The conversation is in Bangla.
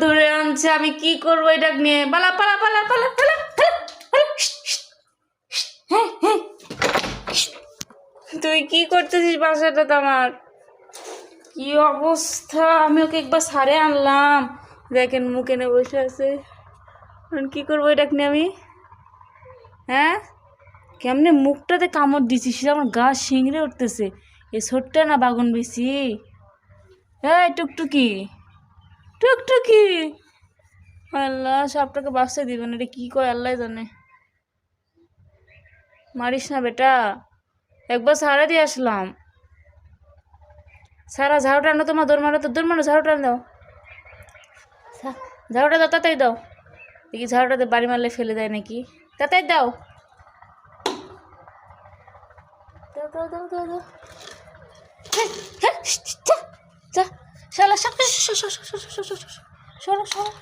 ধরে আনছে, আমি কি করবো এটা নিয়ে? পালা পালা পালা পালা পালা পালা। তুই কি করতেছিস বাসাটাতে আমার? কি অবস্থা! আমি ওকে একবার সারে আনলাম, দেখেন মুখ এনে বসে আছে। কি করবো এটা নিয়ে আমি? হ্যাঁ, কেমনে মুখটাতে কামড় দিছিস? আমার গা শিংড়ে উঠতেছে। এ ছোট্টা না বাগুন বেশি? এই টুকটুকি, টুকটুকি, আল্লাহ সাপটাকে বাঁচতে দিবেন, এটা কি কয় আল্লাহ জানে। মারিস না বেটা, একবার সারা দিয়ে আসলাম। সারা ঝাড়ুটা আনো, তোমার দৌড় মারো, তো দৌড় মারো, ঝাড়ুটা দাও, ঝাড়ুটা দাও, তাড়াতাড়ি দাও। দেখি ঝাড়ুটাতে বাড়ি মারলে ফেলে দেয় নাকি? তাড়াতাড়ি দাও, দাও দাও দাও দাও দাও। শালা সরো সরো সরো।